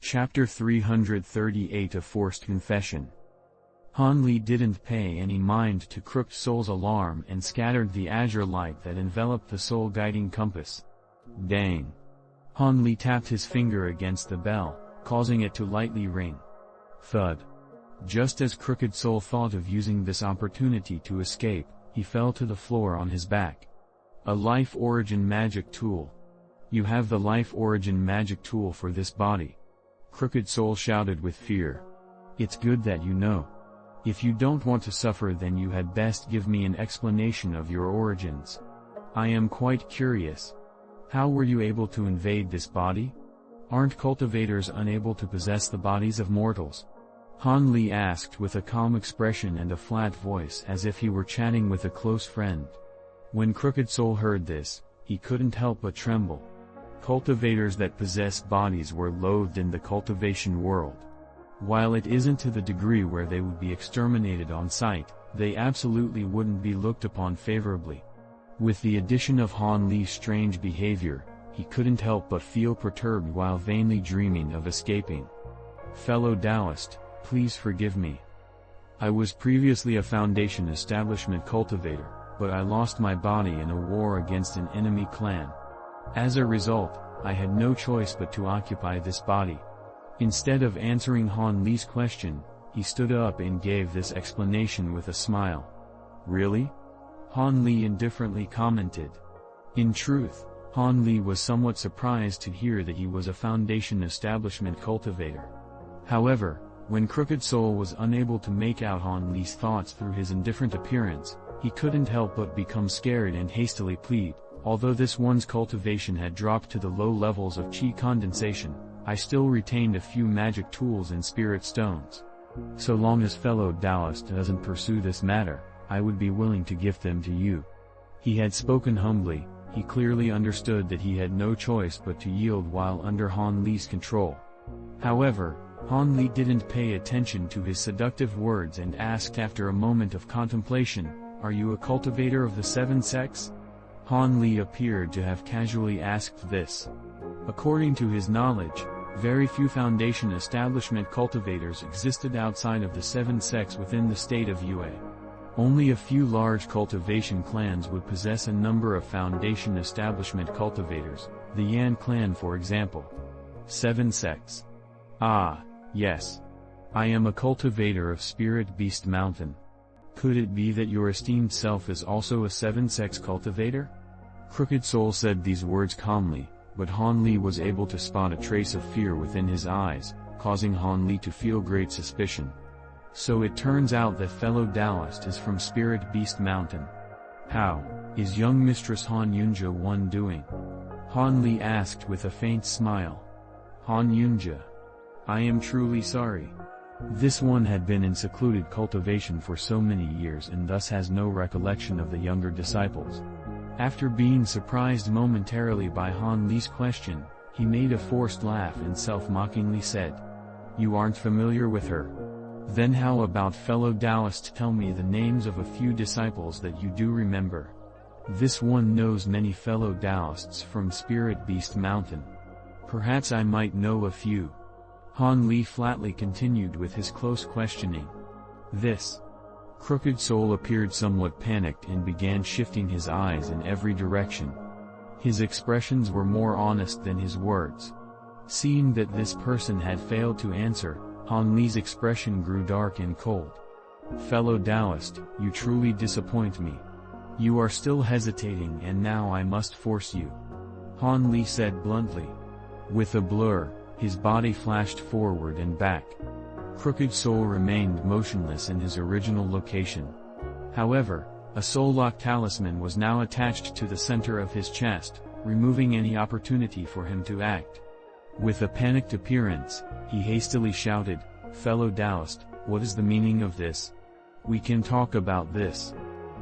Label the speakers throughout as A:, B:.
A: Chapter 338 A Forced Confession. Han Li didn't pay any mind to Crooked Soul's alarm and scattered the azure light that enveloped the soul-guiding compass. Dang! Han Li tapped his finger against the bell, causing it to lightly ring. Thud! Just as Crooked Soul thought of using this opportunity to escape, he fell to the floor on his back. A Life Origin Magic Tool. You have the Life Origin Magic Tool for this body. Crooked Soul shouted with fear. It's good that you know. If you don't want to suffer, then you had best give me an explanation of your origins. I am quite curious. How were you able to invade this body? Aren't cultivators unable to possess the bodies of mortals? Han Li asked with a calm expression and a flat voice as if he were chatting with a close friend. When Crooked Soul heard this, he couldn't help but tremble. Cultivators that possess bodies were loathed in the cultivation world. While it isn't to the degree where they would be exterminated on sight, they absolutely wouldn't be looked upon favorably. With the addition of Han Li's strange behavior, he couldn't help but feel perturbed while vainly dreaming of escaping. Fellow Taoist, please forgive me. I was previously a Foundation establishment cultivator, but I lost my body in a war against an enemy clan. As a result, I had no choice but to occupy this body. Instead of answering Han Li's question, he stood up and gave this explanation with a smile. Really? Han Li indifferently commented. In truth, Han Li was somewhat surprised to hear that he was a Foundation establishment cultivator. However, when Crooked Soul was unable to make out Han Li's thoughts through his indifferent appearance, he couldn't help but become scared and hastily plead. Although this one's cultivation had dropped to the low levels of chi condensation, I still retained a few magic tools and spirit stones. So long as fellow Taoist doesn't pursue this matter, I would be willing to gift them to you. He had spoken humbly. He clearly understood that he had no choice but to yield while under Han Li's control. However, Han Li didn't pay attention to his seductive words and asked after a moment of contemplation, "Are you a cultivator of the seven sects?" Han Li appeared to have casually asked this. According to his knowledge, very few Foundation establishment cultivators existed outside of the seven sects within the state of Yue. Only a few large cultivation clans would possess a number of Foundation establishment cultivators, the Yan clan for example. Seven sects. Ah, yes. I am a cultivator of Spirit Beast Mountain. Could it be that your esteemed self is also a seven sects cultivator? Crooked Soul said these words calmly, but Han Li was able to spot a trace of fear within his eyes, causing Han Li to feel great suspicion. So it turns out that fellow Taoist is from Spirit Beast Mountain. How is young Mistress Han Yunjia one doing? Han Li asked with a faint smile. Han Yunjia. I am truly sorry. This one had been in secluded cultivation for so many years and thus has no recollection of the younger disciples. After being surprised momentarily by Han Li's question, he made a forced laugh and self-mockingly said, "You aren't familiar with her? Then how about fellow Taoist, tell me the names of a few disciples that you do remember. This one knows many fellow Taoists from Spirit Beast Mountain. Perhaps I might know a few." Han Li flatly continued with his close questioning. This Crooked Soul appeared somewhat panicked and began shifting his eyes in every direction. His expressions were more honest than his words. Seeing that this person had failed to answer, Han Li's expression grew dark and cold. Fellow Taoist, you truly disappoint me. You are still hesitating and now I must force you. Han Li said bluntly. With a blur, his body flashed forward and back. Crooked Soul remained motionless in his original location. However, a soul-lock talisman was now attached to the center of his chest, removing any opportunity for him to act. With a panicked appearance, he hastily shouted, "Fellow Taoist, what is the meaning of this? We can talk about this."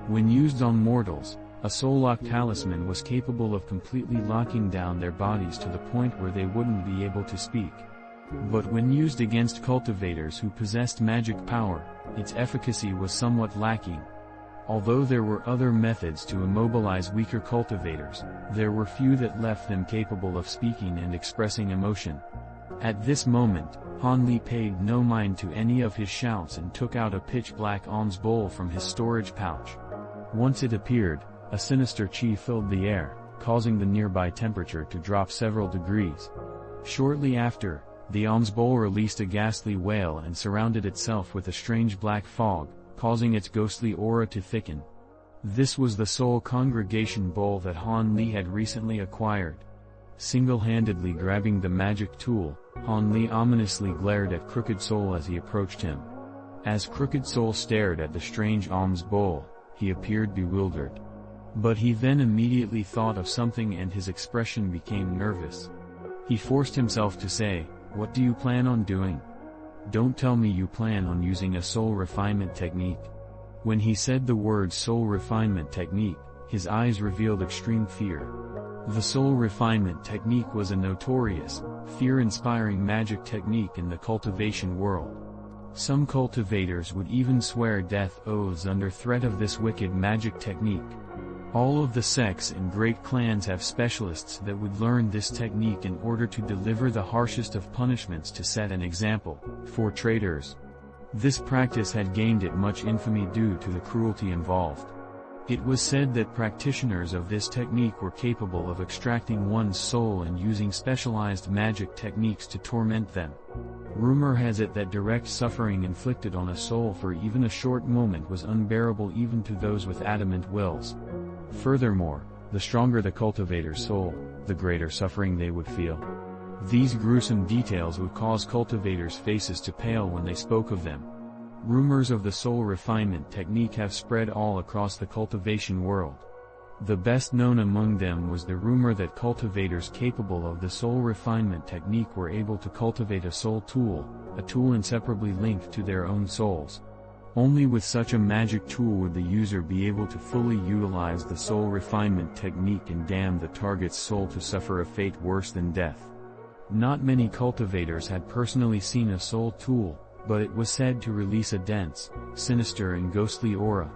A: When used on mortals, a soul-lock talisman was capable of completely locking down their bodies to the point where they wouldn't be able to speak. But when used against cultivators who possessed magic power, its efficacy was somewhat lacking. Although there were other methods to immobilize weaker cultivators, there were few that left them capable of speaking and expressing emotion. At this moment, Han Li paid no mind to any of his shouts and took out a pitch-black alms bowl from his storage pouch. Once it appeared, a sinister chi filled the air, causing the nearby temperature to drop several degrees. Shortly after, the alms bowl released a ghastly wail and surrounded itself with a strange black fog, causing its ghostly aura to thicken. This was the Soul Congregation bowl that Han Li had recently acquired. Single-handedly grabbing the magic tool, Han Li ominously glared at Crooked Soul as he approached him. As Crooked Soul stared at the strange alms bowl, he appeared bewildered. But he then immediately thought of something and his expression became nervous. He forced himself to say, "What do you plan on doing? Don't tell me you plan on using a soul refinement technique." When he said the word soul refinement technique, his eyes revealed extreme fear. The soul refinement technique was a notorious, fear-inspiring magic technique in the cultivation world. Some cultivators would even swear death oaths under threat of this wicked magic technique. All of the sects and great clans have specialists that would learn this technique in order to deliver the harshest of punishments to set an example for traitors. This practice had gained it much infamy due to the cruelty involved. It was said that practitioners of this technique were capable of extracting one's soul and using specialized magic techniques to torment them. Rumor has it that direct suffering inflicted on a soul for even a short moment was unbearable even to those with adamant wills. Furthermore, the stronger the cultivator's soul, the greater suffering they would feel. These gruesome details would cause cultivators' faces to pale when they spoke of them. Rumors of the soul refinement technique have spread all across the cultivation world. The best known among them was the rumor that cultivators capable of the soul refinement technique were able to cultivate a soul tool, a tool inseparably linked to their own souls. Only with such a magic tool would the user be able to fully utilize the soul refinement technique and damn the target's soul to suffer a fate worse than death. Not many cultivators had personally seen a soul tool, but it was said to release a dense, sinister and ghostly aura.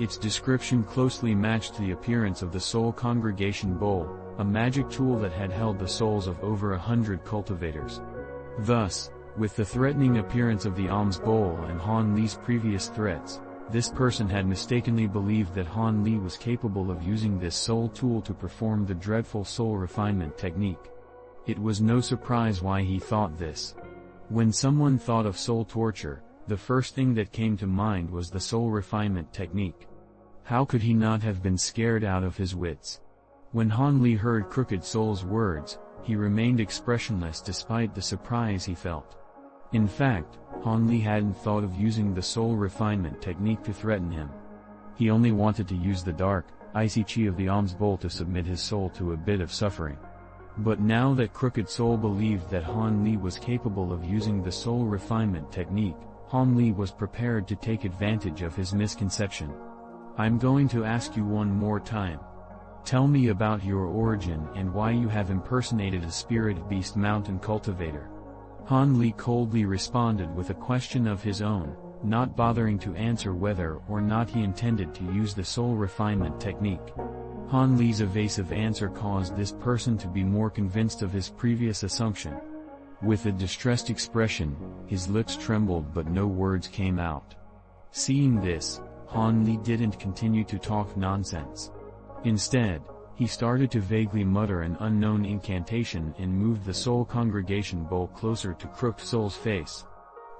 A: Its description closely matched the appearance of the Soul Congregation Bowl, a magic tool that had held the souls of over 100 cultivators. Thus, with the threatening appearance of the alms bowl and Han Li's previous threats, this person had mistakenly believed that Han Li was capable of using this soul tool to perform the dreadful soul refinement technique. It was no surprise why he thought this. When someone thought of soul torture, the first thing that came to mind was the soul refinement technique. How could he not have been scared out of his wits? When Han Li heard Crooked Soul's words, he remained expressionless despite the surprise he felt. In fact, Han Li hadn't thought of using the soul refinement technique to threaten him. He only wanted to use the dark, icy chi of the alms bowl to submit his soul to a bit of suffering. But now that Crooked Soul believed that Han Li was capable of using the soul refinement technique, Han Li was prepared to take advantage of his misconception. "I'm going to ask you one more time. Tell me about your origin and why you have impersonated a spirit beast mountain cultivator." Han Li coldly responded with a question of his own, not bothering to answer whether or not he intended to use the soul refinement technique. Han Li's evasive answer caused this person to be more convinced of his previous assumption. With a distressed expression, his lips trembled but no words came out. Seeing this, Han Li didn't continue to talk nonsense. Instead, he started to vaguely mutter an unknown incantation and moved the Soul Congregation bowl closer to Crooked Soul's face.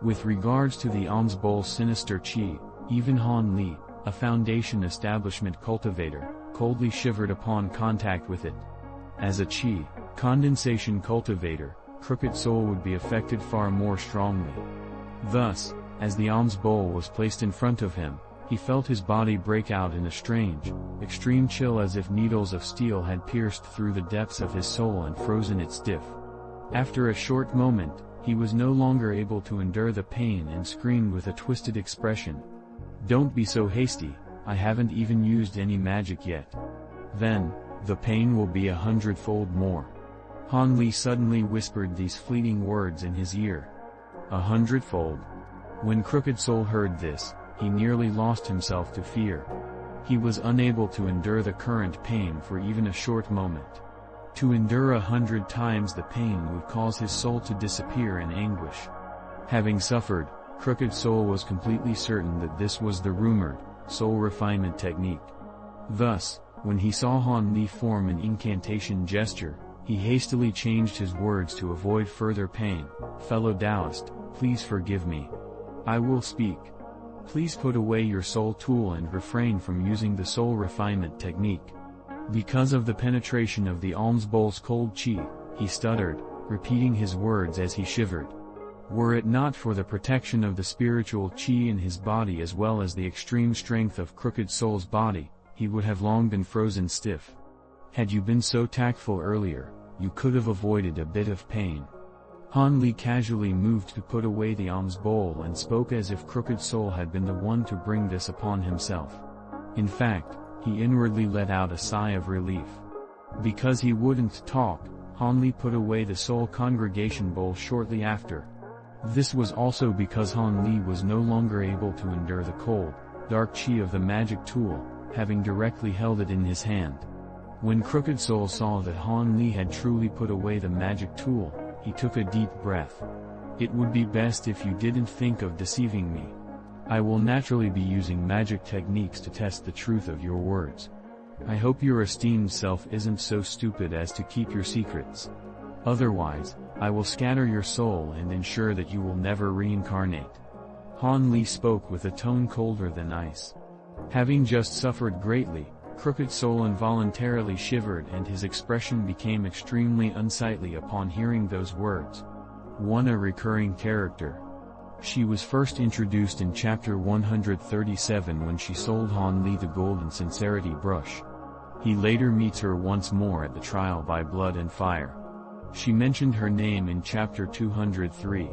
A: With regards to the alms bowl's sinister chi, even Han Li, a Foundation establishment cultivator, coldly shivered upon contact with it. As a chi, condensation cultivator, Crooked Soul would be affected far more strongly. Thus, as the alms bowl was placed in front of him, he felt his body break out in a strange, extreme chill as if needles of steel had pierced through the depths of his soul and frozen it stiff. After a short moment, he was no longer able to endure the pain and screamed with a twisted expression, "Don't be so hasty, I haven't even used any magic yet. Then, the pain will be 100-fold more." Han Li suddenly whispered these fleeting words in his ear. 100-fold. When Crooked Soul heard this, he nearly lost himself to fear. He was unable to endure the current pain for even a short moment. To endure 100 times the pain would cause his soul to disappear in anguish. Having suffered, Crooked Soul was completely certain that this was the rumored, soul refinement technique. Thus, when he saw Han Li form an incantation gesture, he hastily changed his words to avoid further pain. "Fellow Taoist, please forgive me. I will speak. Please put away your soul tool and refrain from using the soul refinement technique." Because of the penetration of the alms bowl's cold chi, he stuttered, repeating his words as he shivered. Were it not for the protection of the spiritual chi in his body as well as the extreme strength of Crooked Soul's body, he would have long been frozen stiff. Had you been so tactful earlier, you could have avoided a bit of pain. Han Li casually moved to put away the alms bowl and spoke as if Crooked Soul had been the one to bring this upon himself. In fact, he inwardly let out a sigh of relief. Because he wouldn't talk, Han Li put away the soul congregation bowl shortly after. This was also because Han Li was no longer able to endure the cold, dark chi of the magic tool, having directly held it in his hand. When Crooked Soul saw that Han Li had truly put away the magic tool, he took a deep breath. "It would be best if you didn't think of deceiving me. I will naturally be using magic techniques to test the truth of your words. I hope your esteemed self isn't so stupid as to keep your secrets. Otherwise, I will scatter your soul and ensure that you will never reincarnate." Han Li spoke with a tone colder than ice. Having just suffered greatly, Crooked Soul involuntarily shivered and his expression became extremely unsightly upon hearing those words. One a recurring character. She was first introduced in chapter 137 when she sold Han Li the golden sincerity brush. He later meets her once more at the trial by blood and fire. She mentioned her name in chapter 203.